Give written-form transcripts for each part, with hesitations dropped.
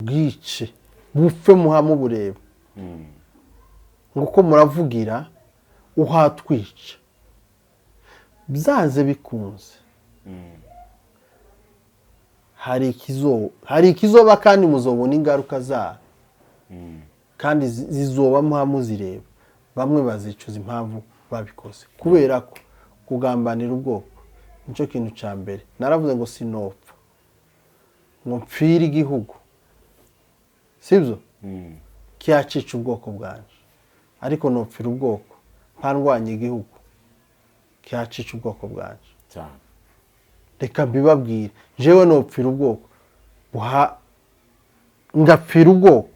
mubwice bupfe muhamu bureba nguko muravugira uhatwica byanze bikunze hari ikizoba kandi muzobona ingaruka za kandi zizoba muhamu zireba bamwe bazicuza impamvu babikoze kubera ko kugambanira ubwoko nicyo kintu cya mbere naravuze ngo sinopfa ngo mpfire igihugu sibyo kiyacica ubwoko bwanje ariko nopfira ubwoko mpandwanya igihugu kiyacica ubwoko bwanje cyane reka mbibabwire jewe nopfira ubwoko ngapfira ubwoko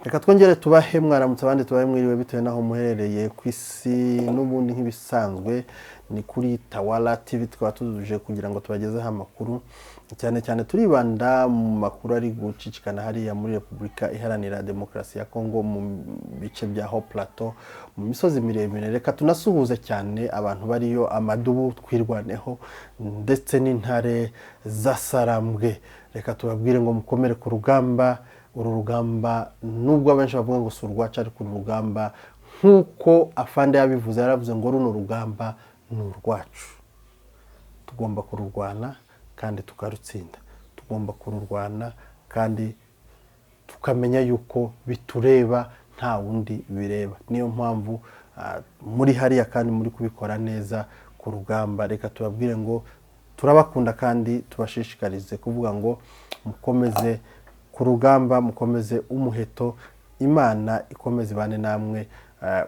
reka twongere tubahe mwaramutse abandi tubahe mwiriwe bitewe naho muherereye ku isi n'ubundi nk'ibisanzwe ni kuri Tawala TV twaba tuje kugira ngo tubagezeho amakuru cyane cyane turibanda mu makuru ari gucicikana hariya muri Repubulika Iharanira Demokarasi ya Kongo mu bice bya Haut Plateau mu misozi miremire reka tunasuhuze cyane abantu bariyo amadubu twirwaneho ndetse n'intare zasarambwe reka tubabwire ngo mukomere ku rugamba uru rugamba nubwo abenshi bavuga ngo surwaca ariko urugamba nkuko afande yabivuze yaravuze ngo runo rugamba ni urwacu tugomba kururwana kandi tukarutsinda tugomba kururwana kandi tukamenya yuko bitureba nta wundi bireba niyo mpamvu muri hariya kandi muri kubikora neza ku rugamba reka tubabwire ngo turabakunda kandi tubashishikarize kuvuga ngo mukomeze ku rugamba mukomeze umuheto Imana ikomeze ibane namwe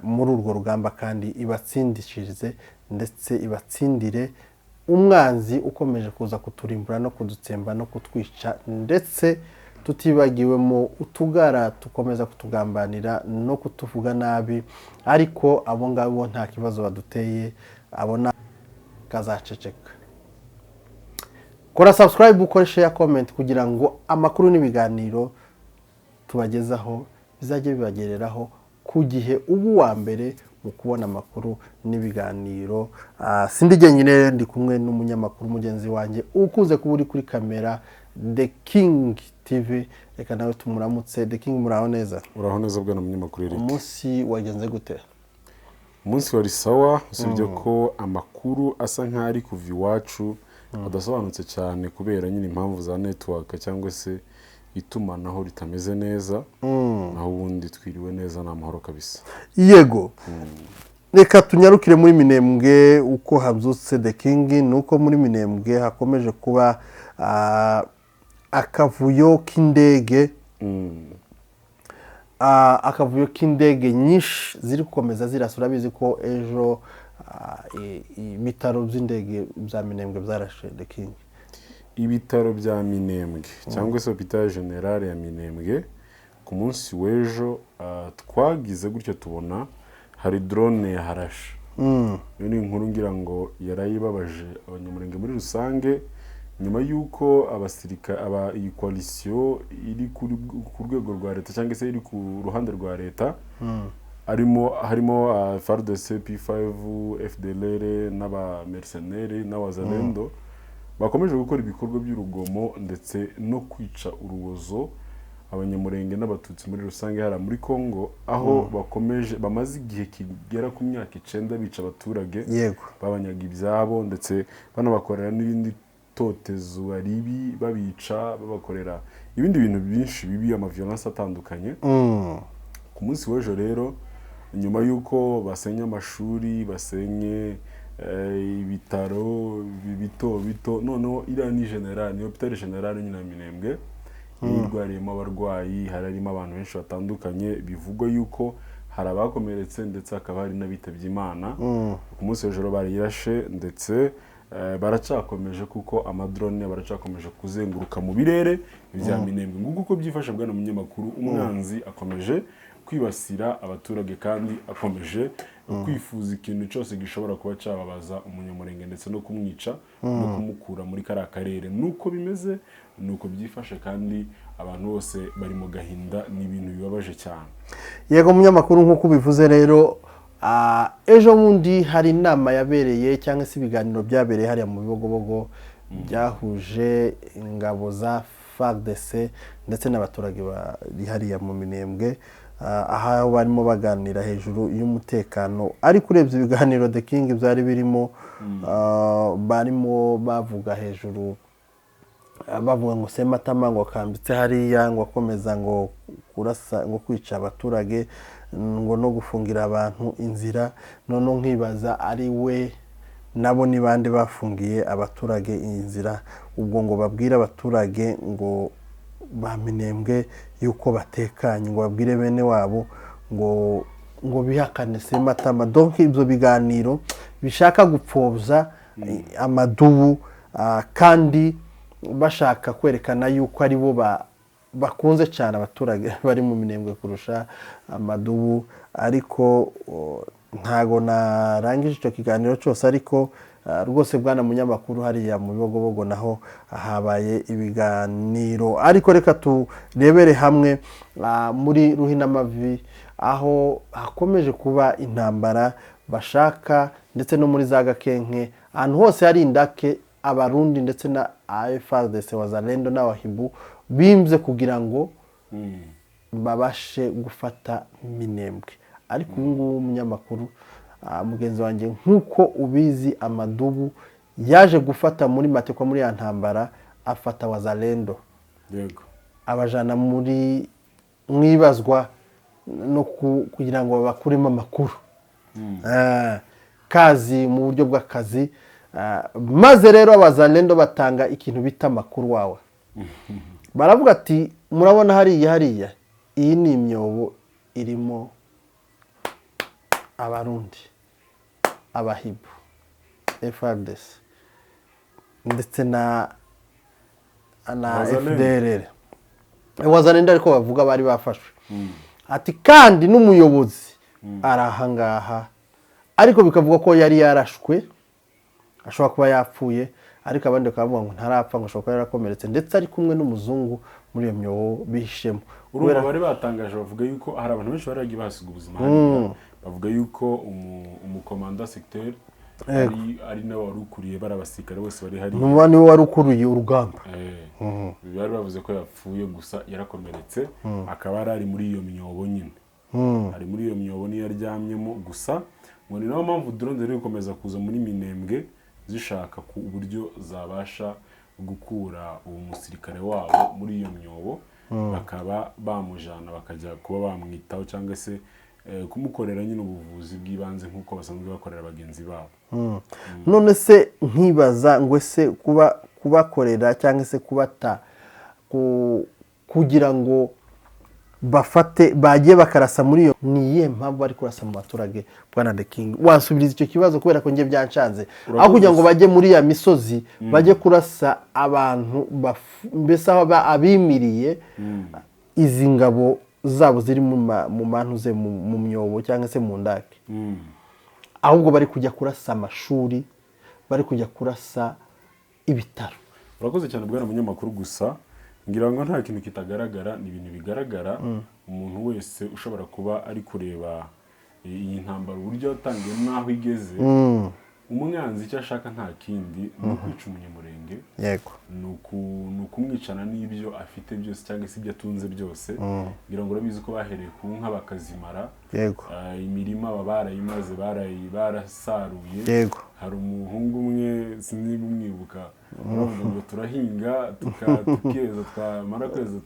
muri urwo rugamba kandi ibatsindishirize ndetse ibatsindire umwanzi ukomeje kuza kuturimbura no kudutsemba no kutwica ndetse tutibagiwemo utugara tukomeza kutugambanira no kutuvuga nabi ariko abo ngabo nta kibazo baduteye abona kazaceceka kora subscribe ukore share comment kugira ngo amakuru n'ibiganiro tubagezaho bizajye bibagereraho ku gihe ubu wa mbere mu kubona amakuru n'ibiganiro sindi jyenyine ndi kumwe n'umunyamakuru mugenzi wanjye ukuze kuba uri kuri kamera The King TV reka nawe tumuramutse The King muraho neza bwana munyamakuru Eric umunsi wagenze gute umunsi wari sawa usibye ko amakuru asa nk'ari kuva iwacu adasobanutse cyane kubera nyine impamvu za network cyangwa se itumanaho ritameze neza naho ubundi twiriwe neza n'amahoro kabisa yego reka tunyarukire muri Minembwe uko habyutse The King nuko muri Minembwe hakomeje kuba akavuyo k'indege akavuyo k'indege nyinshi ziri gukomeza zirasura bizi ko ejo ibitaro by'indege bya Minembwe byarashe The King ibitaro bya Minembwe cyangwa se hôpital général ya Minembwe ku munsi w'ejo twagize gutyo tubona hari drone yaharashe iyo ni inkuru ngira ngo yarayibabaje abanyamurenge muri rusange nyuma yuko abasirika iyi coalition iri ku rwego rwa leta cyangwa se iri ku ruhande rwa leta harimo FARDC P5 FDLR n'aba mercenaires n'abazalendo bakomeje gukora ibikorwa by'urugomo ndetse no kwica urubozo abanyamurenge n'abatutsi muri rusange hara muri Kongo aho bamaze igihe kigera ku myaka 9 bica abaturage babanyaga ibyabo ndetse banabakorera n'ibindi totezo aribi babica babakorera ibindi bintu byinshi bibi amaviolence atandukanye ku munsi w'ejo rero nyuma yuko basenya amashuri basenye ibitaro bito noneho iriya ni general ni hôpital général nyina Minembwe yirwariyemo abarwayi harimo abantu benshi batandukanye bivugwa yuko hari abakomeretse ndetse akaba hari n'abitabye Imana ku munsi w'ejo bariyirashe ndetse baracakomeje kuko amadrone baracakomeje kuzenguruka mu birere bya Minembwe nguko byifashe bwana munyamakuru umwanzi akomeje kwibasira abaturage kandi akomeje kwifuza ikintu cyose gishobora kuba cyababaza umunyamurenge ndetse no kumwica no kumukura muri karere nuko bimeze nuko byifashe kandi abantu bose bari mu gahinda n'ibintu bibabaje cyane yego munyamakuru nkuko bivuze rero ejo bundi hari inama yabereye cyangwa se ibiganiro byabereye hariya mu bibogobogo byahuje ingabo za FARDC ndetse n'abaturage bari hariya mu Minembwe, aha barimo baganira hejuru y'umutekano. Ariko urebye ibiganiro The King byari birimo, barimo bavuga hejuru, bavuga ngo Sematama ngo kambitse hariya, ngo akomeza ngo kurasa, ngo kwica abaturage, ngo no gufungira abantu inzira. None nkibaza ari we nabo ni bande bafungiye abaturage inzira? Ubwo ngo babwire abaturage ngo ba Minembwe yuko batekanye, ngo babwire bene wabo ngo bihakane Sematama. Donc ibyo biganiro bishaka gupfobya amadubu, kandi bashaka kwerekana yuko ari bo bakunze cyane abaturage bari mu Minembwe kurusha amadubu. Ariko ntago narangije icyo kiganiro cyose, ariko rwose bwana munyamakuru hariya mu Bibogobogo naho habaye ibiganiro. Ariko reka turebere hamwe muri Ruhinamavi, aho hakomeje kuba intambara bashaka, ndetse no muri za Gakenke, ahantu hose hari indake, abarundi ndetse na FARDC Wazalendo n'abahibu bimze kugira ngo babashe gufata Minembwe. Ariko ubu ngubu umunyamakuru mugenzi wanjye, nk'uko ubizi, amadubu yaje gufata muri Matekwa muri ya ntambara, afata Wazalendo, yego, abajana muri mwibazwa no kugira ngo bakuremo amakuru, kazi mu buryo bw'akazi. Maze rero Abazalendo batanga ikintu bita amakuru wawe. Baravuga ati murabona hariya iyi ni imyobo irimo abarundi, abahibu, FARDC ndetse na FDLR. Wazalendo ariko bavuga bari bafashwe. Ati kandi n'umuyobozi arahangaha, ariko bikavuga ko yari yarashwe, ashobora kuba yapfuye, ariko abandi bakavuga ngo ntarapfa, ngo ashobora kuba yarakomeretse, ndetse ari kumwe n'umuzungu muri iyo myobo bihishemo. Urumva bari batangaje, bavuga yuko hari abantu benshi bari bagiye basiga ubuzima. Bavuga yuko umukomanda secteur ari nawe wari ukuriye bari abasirikare bose bari hari, niwe wari ukuriye urugamba. Bari bavuze ko yapfuye, gusa yarakomeretse, akaba ari muri iyo myobo nyine. Ari muri iyo myobo niyo yaryamyemo. Gusa ngo ni nayo mpamvu drone ziri gukomeza kuza muri Minembwe zishaka ku uburyo zabasha gukura uwo musirikare wabo muri iyo myobo, bakaba bamujana bakajya kuba bamwitaho, cyangwa se kumukorera nyine ubuvuzi bw'ibanze nk'uko basanzwe bakorera bagenzi babo. None se nkibaza ngo se kubakorera cyangwa se kubata kugira ngo bafate bagiye bakarasa muri iyo, niye mpamvu bari kurasa mu baturage? Bwana The King, wansubiriza icyo kibazo kubera ko ngiye byancanze. Aho kugira ngo bajye muri ya misozi bajye kurasa abantu mbese aho abimiriye izi ngabo zabo ziri mu mantuze mu myobo cyangwa se mu ndake, ahubwo bari kujya kurasa amashuri, bari kujya kurasa ibitaro. Urakoze cyane bwana munyamakuru. Gusa ngira ngo nta kintu kitagaragara, ni ibintu bigaragara. Umuntu wese ushobora kuba ari kureba iyi ntambara uburyo yatangiye n'aho igeze, umwanzi icyo ashaka nta kindi ni ukwica umunyamurenge. Yego, ni ukumwicana n'ibyo afite byose cyangwa se ibyo atunze byose. ngira ngo urabizi ko bahereye ku nka bakazimara. yego, imirima barayimaze, barasaruye. yego, hari umuhungu umwe sinzi umwibuka, baravuga ngo turahinga tukeza, twamara kweza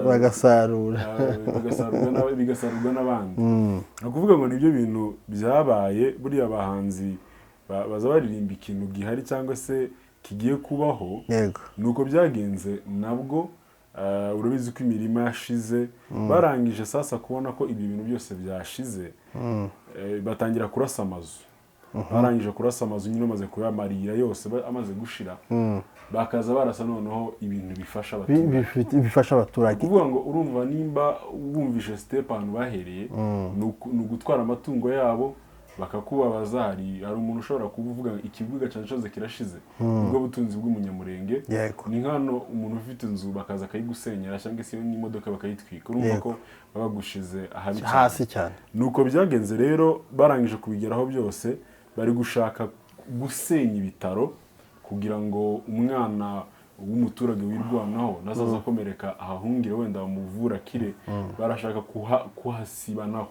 bagasarura bigasarurwa n'abandi. ni ukuvuga ngo nibyo bintu byabaye. buriya abahanzi baza baririmba ikintu gihari cyangwa se kigiye kubaho. Yego, nuko byagenze nabwo. Urabizi ko imirima yashize, barangije sasa kubona ko ibi bintu byose byashize, batangira kurasa amazu. Barangije kurasa amazu nyine bamaze kuyamarira yose, amaze gushira, bakaza barasa noneho ibintu bifasha abaturage. Kuvuga ngo urumva nimba wumvishe step ahantu bahereye, ni ugutwara amatungo yabo bakakubabaza. Hari umuntu ushobora kuvuga ikibuga cyane cyose kirashize, ubwo butunzi bw'umunyamurenge. Ni nkano umuntu ufite inzu bakaza akayigusenyera, cyangwa se n'imodoka bakayitwika, urumva ko baba gushize hasi cyane. Nuko byagenze rero, barangije kubigeraho byose, bari gushaka gusenya ibitaro kugira ngo umwana w'umuturage wirwanaho nazaza akomereka ahahungire wenda bamuvura akire barashaka kuhasibanaho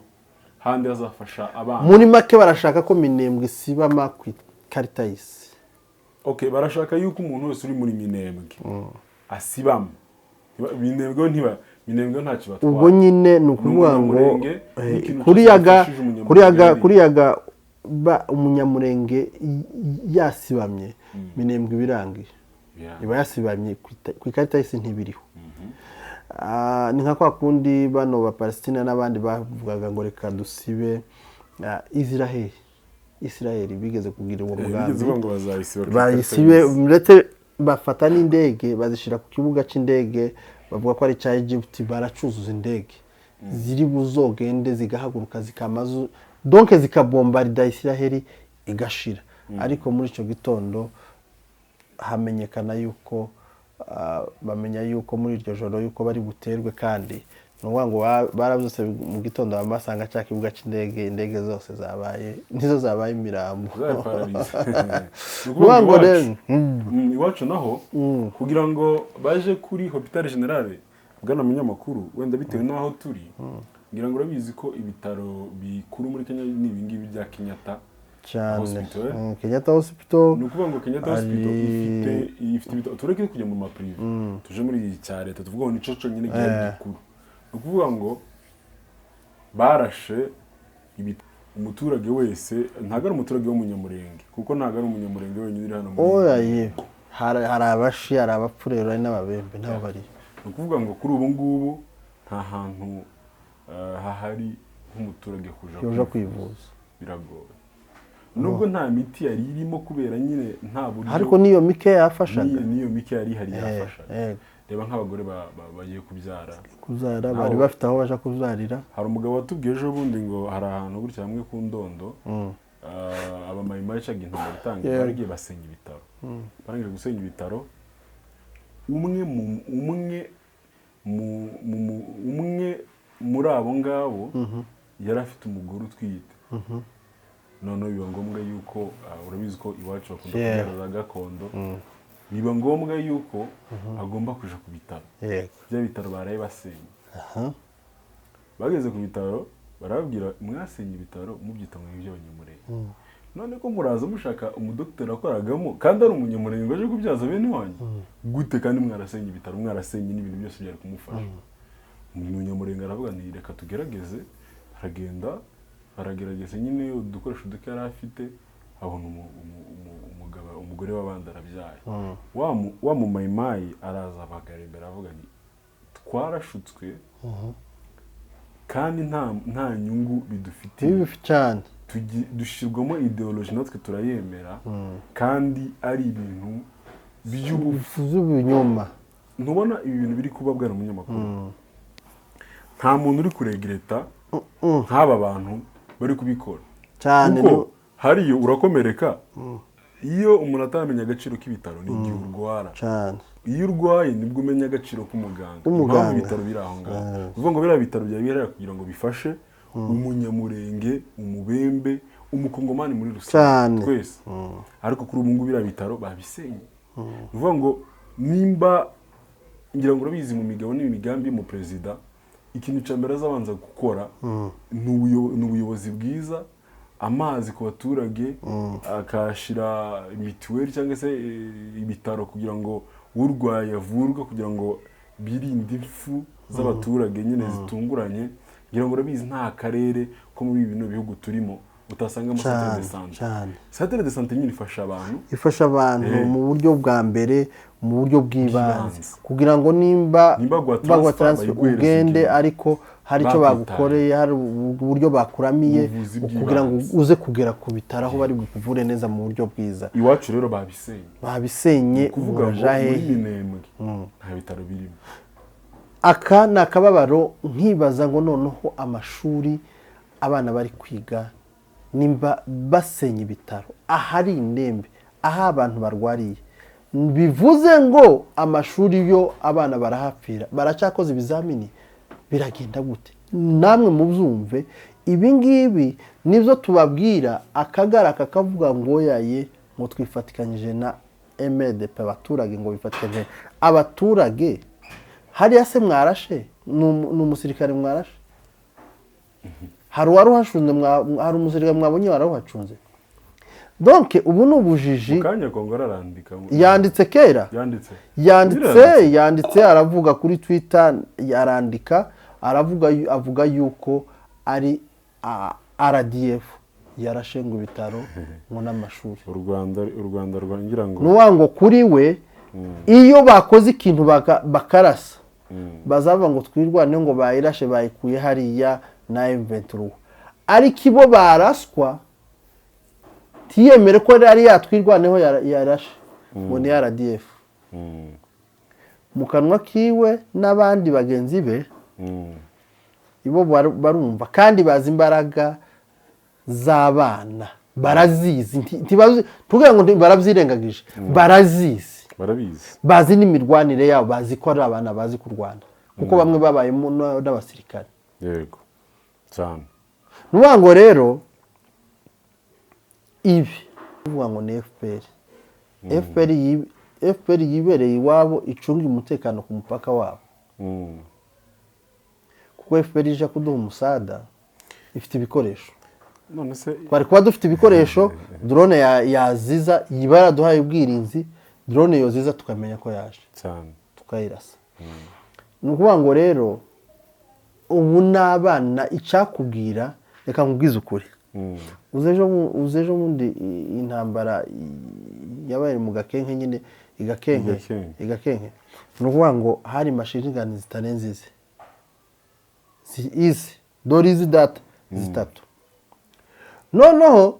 handi hazafasha abana muri make barashaka ko Minembwe isibama ku ikarita y'isi. Okay, barashaka yuko umuntu wese uri muri Minembwe asibama Minembwe nta kibatwara. Ubwo nyine ni ukuvuga ngo kuriyaga umunyamurenge yasibamye Minembwe birangiye. Iba yasibamye ku ikarita y'isi ntibiriho. Ni nka kwa kundi bano ba Palestina n'abandi bavugaga ngo reka dusibe Israel bigeze kugira uwo mugambi bayisibe ndetse bafata n'indege bazishira ku kibuga c'indege bavuga ko ari cya Egypt baracuzuza indege ziri buzogende zigahaguruka zikamazu donc zikabombarda Israel igashira ariko muri ico gitondo hamenyekana yuko bamenya yuko muri iryo joro yuko bari buterwe kandi nuvuga ngo barabyose mu gitondo bamasanga cya kibuga c'indege indege zose zabaye nizo zabaye imirambo nuvuga ngo rero iwacu naho kugira ngo baje kuri Hopital General bwana munyamakuru wenda bitewe naho turi ngira ngo urabizi ko ibitaro bikuru muri Kenya ni ibingibi bya Kenyatta cyane Kenyatta Hospital nukuvuga ngo Kenyatta Hospital ifite ibitaro tureke kujya mu maprive tuje muri cya leta tuvuga ngo nico cyo nyine gikuru nukuvuga ngo barashe umuturage wese ntago ari umuturage w'umunyamurenge kuko ntago ari umunyamurenge wenyine uri hano muri hari abashi hari abapfurero ari n'ababembe nabo bari nukuvuga ngo kuri ubu ngubu nta hantu hahari nk'umuturage kuja kwivuza biragoye nubwo nta miti yari irimo kubera nyine nta buryo ariko niyo mike yafashaga niyo mike yari hari yafashaga reba nk'abagore bagiye kubyara bari bafite aho baje kuzarira hari umugabo watubwiye ejo bundi ngo hari ahantu gutya hamwe ku Ndondo abamayimayi caga intambara itangiye baragiye basenya ibitaro barangije gusenya ibitaro umwe muri abo ngabo yari afite umugore utwite noneho biba ngombwa yuko urabizi ko iwacu bakunda kubyara gakondo biba ngombwa yuko agomba kuja ku bitaro bya bitaro baraye basenye bageze ku bitaro barabwira mwasenye ibitaro mubyita mu by'abanyamurenge none ko muraza mushaka umudokiteri akoragamo kandi ari umunyamurenge aje kubyaza bene wanyu gute kandi mwarasenye ibitaro mwarasenye n'ibintu byose byari kumufasha umunyamurenge aravuga ni reka tugerageze aragenda aragerageza nyine udukoresho duke yari afite abona umugore w'abandi arabyaye wa mumayimayi araza abagara imbere avuga ni twarashutswe kandi nta nyungu bidufitiye cyane dushirwamo ideology natwe turayemera kandi ari ibintu by'ubunyoma ntubona ibi bintu biri kuba bwana munyamakuru nta muntu uri kuregreta nk'aba bantu bari kubikora cyane kuko hariyo urakomereka iyo umuntu ataramenya agaciro k'ibitaro ni igihe urwara cyane iyo urwaye nibwo umenya agaciro k'umuganga impamvu ibitaro biri aho ngaho uvuga ngo biriya bitaro byari bihari kugira ngo bifashe umunyamurenge umubembe umukongomani muri rusange twese ariko kuri ubu ngubu biriya bitaro babisenye uvuga ngo nimba ngira ngo urabizi mu migabo n'imigambi mu perezida ikintu cya mbere azabanza gukora ni ubuyobozi bwiza amazi ku baturage akashira mituweli cyangwa se ibitaro kugira ngo urwaye avurwe kugira ngo birinde impfu z'abaturage nyine zitunguranye ngira ngo urabizi nta karere ko muri bino bihugu turimo utasangamo centre de santé centre de santé nyine ifasha abantu mu buryo bwa mbere mu buryo bw'ibanze kugira ngo nimba bagwa transfer ugende ariko hari icyo bagukoreye hari uburyo bakuramiye kugira ngo uze kugera ku bitaro aho bari bukuvure neza mu buryo bwiza iwacu rero babisenye kuvuga ngo muri Minembwe nta bitaro birimo aka ni akababaro nkibaza ngo noneho amashuri abana bari kwiga nimba basenya ibitaro ahari indembe aho abantu barwariye bivuze ngo amashuri yo abana barahapfira baracyakoze ibizamini biragenda gute namwe mubyumve ibi ngibi nibyo tubabwira akagara kakavuga ngo yaye ngo twifatikanyije na MDP abaturage ngo bifatanye abaturage hariya se mwarashe ni umusirikare mwarashe hari uwari uhashunze hari umusirikare mwabonye warawuhacunze donc ubu ni ubujiji mukanya Kongora arandika yanditse kera yanditse aravuga kuri Twitter yarandika avuga yuko ari RDF yarashe ngo ibitaro ngo n'amashuri u Rwanda rwangira ngo nuwango kuri we iyo bakoze ikintu bakarasa bazava ngo twirwane ngo bayirashe bayikuye hariya na M23 ariko ibo baraswa tiyemere ko ari yatwirwaneho yarashe ngo ni RDF mu kanwa kiwe n'abandi bagenzi be ibo barumva kandi bazi imbaraga z'abana barazizi tuvuga ngo barabyirengagije barazizi bazi n'imirwanire yabo bazi ko ari abana bazi kurwana kuko bamwe babaye n'abasirikare yego cyane nubango rero ibi uvuga ngo ni FPR yibereye iwabo icunga umutekano ku mupaka wabo kuko FPR ije kuduha umusada ifite ibikoresho none se twari kuba dufite ibikoresho drone yaziza yibara duhaye ubwirinzi drone yoziza tukamenya ko yaje cyane tukayirasa nukuvuga ngo rero ubu n'abana icakubwira reka nkubwize ukuri uzejo mundi intambara yabaye mu gakenke nyine igakenke nukuvuga ngo hari machine gun zitarenze izi dorizi data zitatu noneho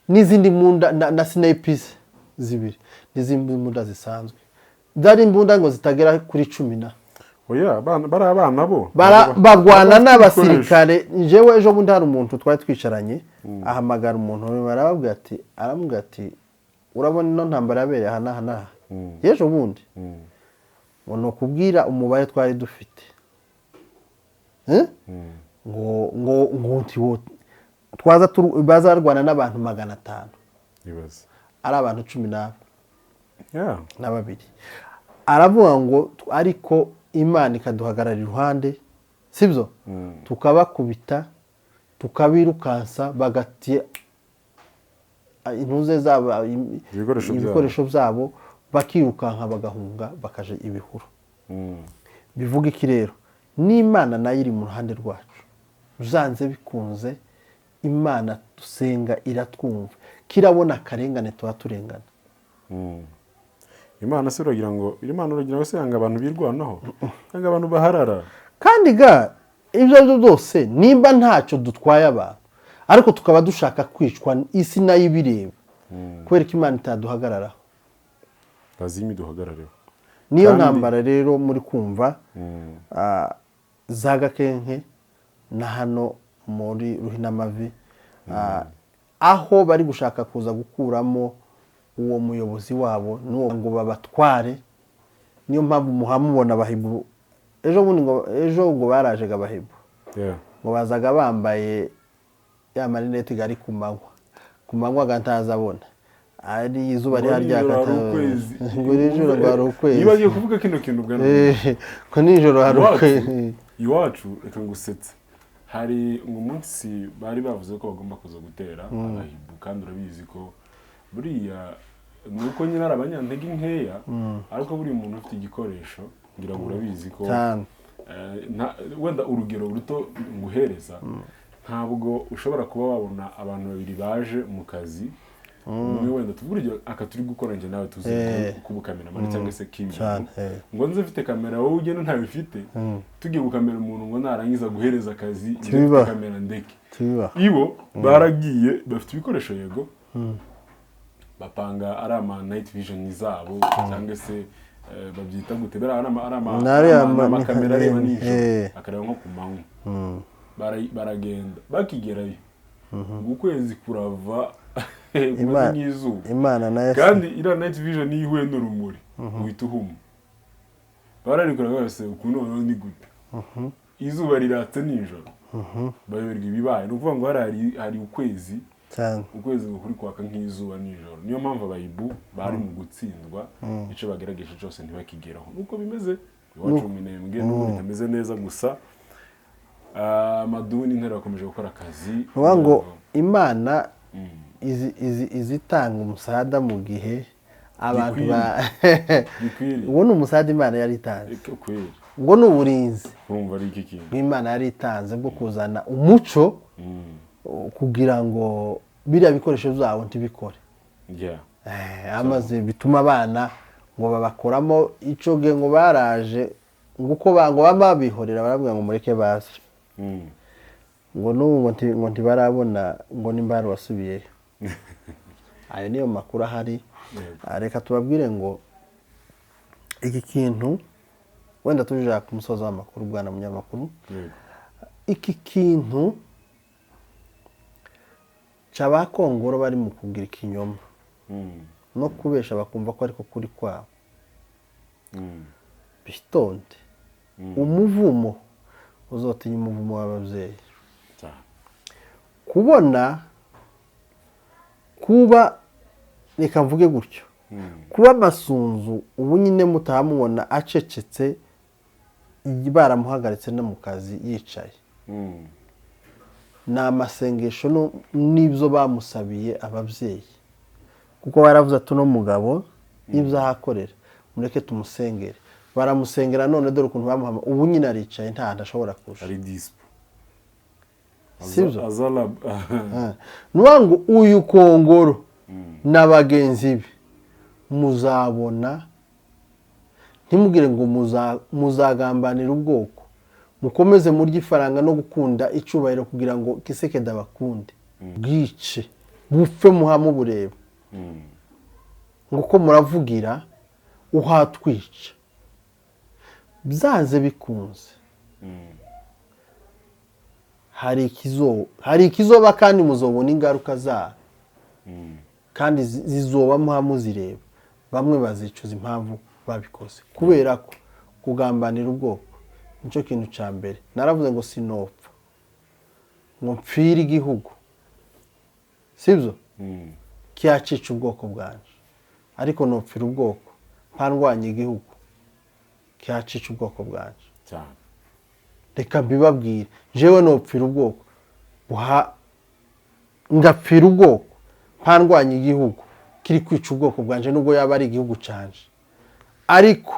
n'izindi mbunda na snipers zibiri n'izindi mbunda zisanzwe zari imbunda ngo zitagera kuri 10 oya bari abana bo bagwana n'abasirikare jewe ejo bundi hari umuntu twari twicaranye ahamagara umuntu barababwira ati urabona ino ntambara yabereye aha yejo bundi ngo no kubwira umubare twari dufite ngo twaza bazarwana n'abantu 500 ibaze ari abantu 10 na babiri aravuga ngo ariko Imana ikaduhagarara iruhande sibyo tukabakubita tukabirukansa bagatiye intuze zabo ibikoresho byabo bakirukanka bagahunga bakaje ibihuru bivuga iki rero n'Imana nayo iri mu ruhande rwacu uzanze bikunze Imana dusenga iratwumva kirabona karengane tuba turengana Imana se uragira ngo se yanga abantu birwanaho yanga abantu baharara kandi ga ibyo byose nimba ntacyo dutwaye abantu ariko tukaba dushaka kwicwa isi nayo ibireba kubera ko Imana itaduhagararaho lazimi duhagarareho niyo ntambara rero muri kumva za gakenke na hano muri Ruhinamavi aho bari gushaka kuza gukuramo uwo muyobozi wabo n'uwo ngo babatware niyo mpamvu muhamubona abahibu ejo ngo baraje gabahibu ngo bazaga bambaye ya marinete gari ku manywa gantaza abona ari izuba ryaka ngo nijoro bari ukwezi nibagiye kuvuga kino kintu bwa ko nijoro hari ukwezi iwacu reka ngusetse hari umunsi bari bavuze ko bagomba kuza gutera abahibu kandi urabizi ko buriya nuko nyine ari abanyantege nkeya ariko buri muntu ufite igikoresho ngira ngo urabizi ko wenda urugero ruto nguhereza ntabwo ushobora kuba wabona abantu babiri baje mu kazi umwe wenda tuvuge akaturi gukora nje nawe tuzi kubukamera cyangwa se kimwe ngo nze mfite kamera wowe ugenda ntayo ufite tugiye gukamera umuntu ngo narangiza guhereza akazi mfite kamera ndeke ibo baragiye bafite ibikoresho yego bapanga ari ama night vision zabo cyangwa se babyita gute bera ari ama kamera areba nijoro akareba nko ku manywa baragenda bakigerayo ukwezi kurava Imana nayo kandi ira night vision yihuye n'urumuri uhita uhuma bararikora bose ukuntu ni gute izuba riratse nijoro bayoberwa ibibaye no kuvuga ngo hari ukwezi cyane ukwezi kuri kwaka nk'izuba nijoro. Niyo mpamvu abayibu bari mu gutsindwa icyo bagerageje cyose ntibakigeraho. Nuko bimeze iwacu mu Minembwe n'ubu bitameze neza, gusa amaduni intera bakomeje gukora akazi. Nuvuga ngo Imana izitanga umusada mu gihe abantu uwo ni umusada Imana yari itanze, ngo ni uburinzi urumva ari iki kintu Imana yari itanze bwo kuzana umuco kugira ngo biriya bikoresho byabo ntibikore. Amaze bituma abana ngo babakoramo ico ge ngo baraje ngo uko bango bamabihorera baravuga ngo mureke basi ngo n'ubu ngo ntibarabona ngo nimbara wasubiyeyo. Ayo niyo makuru ahari. Reka tubabwire ngo iki kintu wenda tuje ku musozo w'amakuru bwana munyamakuru, iki kintu cy'abakongoro bari mu kugira ikinyoma no kubesha bakumva ko ariko kuri kwabo, bitonde umuvumo uzotinya umuvumo w'ababyeyi. Kuba reka mvuge gutyo, kuba amasunzu ubu nyine mutahamubona acecetse baramuhagaritse no mu kazi yicaye, ni amasengesho n'ibyo bamusabiye ababyeyi, kuko baravuze ati uno mugabo n'ibyo ahakorera mureke tumusengere. Baramusengera none dore ukuntu bamuhama ubu nyine aricaye nta ndashobora kurusha ari dispo sibyo. azala Nuwango uyu kongoro n'abagenzi be muzabona, ntimugire ngo muzagambanira ubwoko, mukomeze murya ifaranga no gukunda icubahiro kugira ngo Kisekedi abakunde, bwice bupfe muhamu bureba ngo ko muravugira uhatwica byanze bikunze. Hari ikizoba kandi muzobona ingaruka zayo, kandi zizoba muhamuzireba. Bamwe bazicuza impamvu babikoze, kubera ko kugambanira ubwoko nicyo kintu cya mbere. Naravuze ngo sinopfa ngo mpfire igihugu, sibyo kiyacica ubwoko bwanje, ariko nopfira ubwoko mpandwanya igihugu kiyacica ubwoko bwanje. Reka mbibabwire, jewe nopfira ubwoko ngapfira ubwoko mpandwanya igihugu kiri kwica ubwoko bwanje, nubwo yaba ari igihugu canje, ariko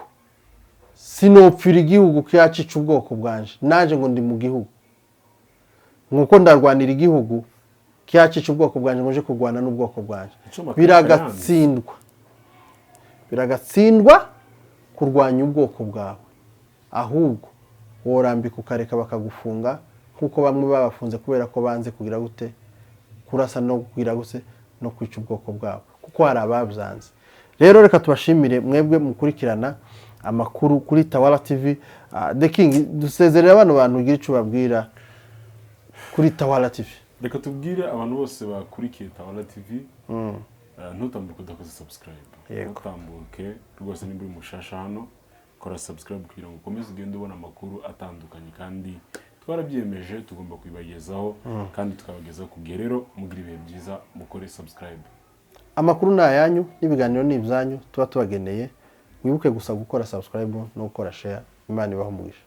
sinopfira igihugu kiyacica ubwoko bwanje naje ngo ndi mu gihugu, nkuko ndarwanira igihugu kiyacica ubwoko bwanje ngo nje kurwana n'ubwoko bwanje. Biragatsindwa kurwanya ubwoko bwawe, ahubwo worambika ukareka bakagufunga, kuko bamwe babafunze kubera ko banze kugira gute kurasa no kugira gute no kwica ubwoko bwabo, kuko hari ababyanze. Rero reka tubashimire mwebwe mukurikirana amakuru kuri Tawala TV. The King, dusezerera abantu ugira icyo babwira kuri Tawala TV. Reka tubwire abantu bose bakurikiye Tawala TV, ntutambuke udakoze subscribe, ntutambuke rwose nimba uri mushasha hano, kora subscribe kugira ngo ukomeze ugende ubona amakuru atandukanye, kandi twarabyemeje tugomba kubibagezaho kandi tukabagezaho ku gihe. Rero mugira ibihe byiza, mukore subscribe. Amakuru ni ayanyu n'ibiganiro ni ibyanyu tuba tubageneye. Wibuke gusa gukora subscribe no gukora share. Imana ibahe umugisha.